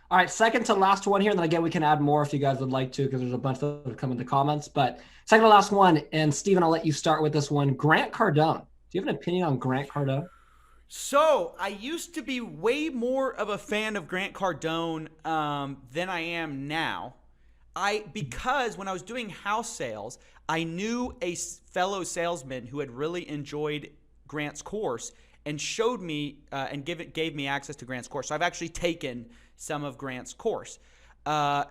All right, second to last one here, and then again we can add more if you guys would like to, because there's a bunch that have come in the comments. But second to last one, and Steven, I'll let you start with this one. Grant Cardone. Do you have an opinion on Grant Cardone? So I used to be way more of a fan of Grant Cardone than I am now. Because when I was doing house sales, I knew a fellow salesman who had really enjoyed Grant's course and showed me and gave me access to Grant's course. So I've actually taken some of Grant's course. Uh,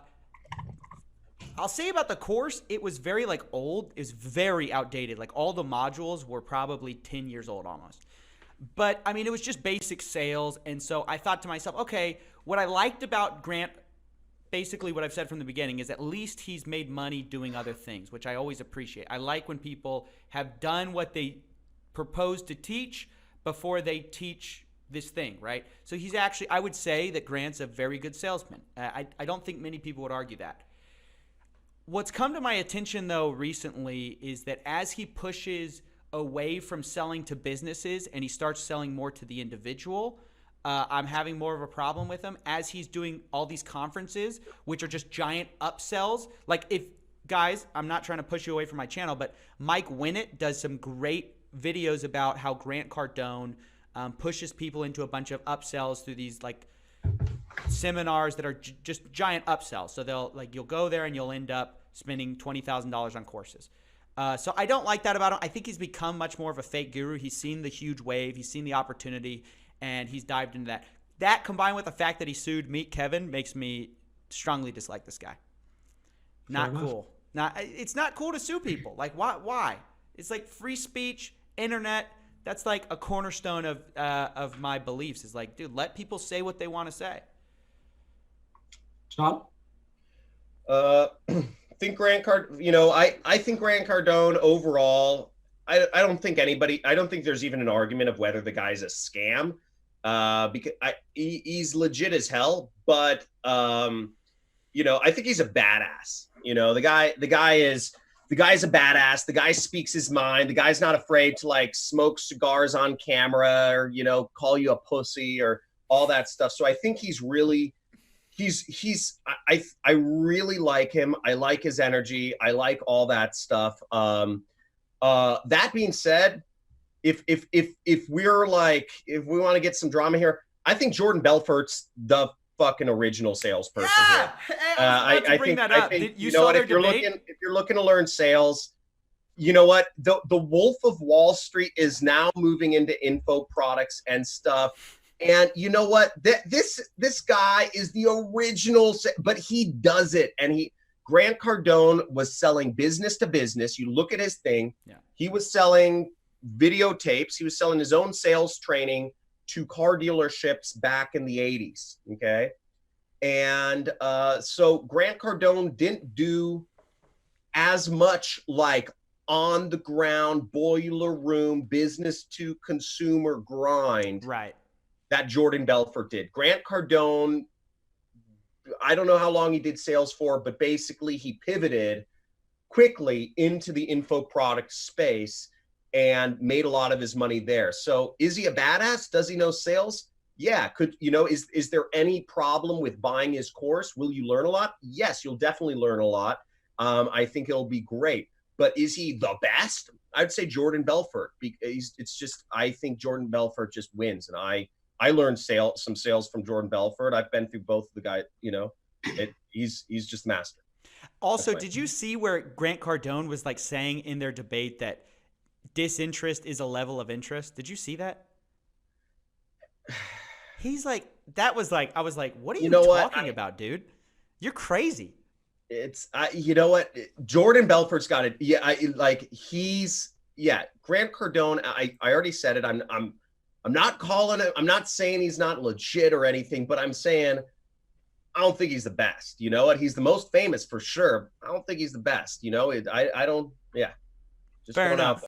I'll say about the course, it was very like old. It was very outdated. Like all the modules were probably 10 years old almost. But I mean, it was just basic sales. And so I thought to myself, okay, what I liked about Grant, basically what I've said from the beginning, is at least he's made money doing other things, which I always appreciate. I like when people have done what they propose to teach before they teach this thing, right? So he's actually, I would say that Grant's a very good salesman. I don't think many people would argue that. What's come to my attention, though, recently is that as he pushes away from selling to businesses and he starts selling more to the individual, I'm having more of a problem with him as he's doing all these conferences, which are just giant upsells. Like if, guys, I'm not trying to push you away from my channel, but Mike Winnett does some great videos about how Grant Cardone pushes people into a bunch of upsells through these like seminars that are just giant upsells. So you'll go there and you'll end up spending $20,000 on courses. So I don't like that about him. I think he's become much more of a fake guru. He's seen the huge wave. He's seen the opportunity, and he's dived into that. That combined with the fact that he sued Meet Kevin makes me strongly dislike this guy. Not cool. It's not cool to sue people. Like, why? It's like free speech, internet. That's like a cornerstone of my beliefs. Is like, dude, let people say what they want to say. John? I think Grant Cardone overall, I don't think there's even an argument of whether the guy's a scam, because he's legit as hell, but I think he's a badass. The guy's a badass. The guy speaks his mind. The guy's not afraid to like smoke cigars on camera or, call you a pussy or all that stuff. So I think I really like him. I like his energy. I like all that stuff. That being said, if we want to get some drama here, I think Jordan Belfort's the fucking original salesperson Yeah, here. I was about to bring that up. You saw their debate? If you're looking to learn sales, you know what? The Wolf of Wall Street is now moving into info products and stuff. And you know what? This guy is the original, but he does it. And Grant Cardone was selling business to business. You look at his thing. Yeah. He was selling videotapes. He was selling his own sales training to car dealerships back in the 80s. Okay. And so Grant Cardone didn't do as much like on the ground, boiler room, business to consumer grind. Right. That Jordan Belfort did. Grant Cardone, I don't know how long he did sales for, but basically he pivoted quickly into the info product space and made a lot of his money there. So is he a badass? Does he know sales? Yeah. Is there any problem with buying his course? Will you learn a lot? Yes, you'll definitely learn a lot. I think it'll be great. But is he the best? I'd say Jordan Belfort. I think Jordan Belfort just wins. And I learned some sales from Jordan Belfort. I've been through both of the guys, he's just master. Also, did you see where Grant Cardone was like saying in their debate that disinterest is a level of interest? Did you see that? He's like, I was like, what are you talking about, dude? You're crazy. Jordan Belfort's got it. Yeah. Grant Cardone, I already said it. I'm not calling it. I'm not saying he's not legit or anything, but I'm saying I don't think he's the best. You know what? He's the most famous for sure. I don't think he's the best. I don't. Yeah. Just Fair enough.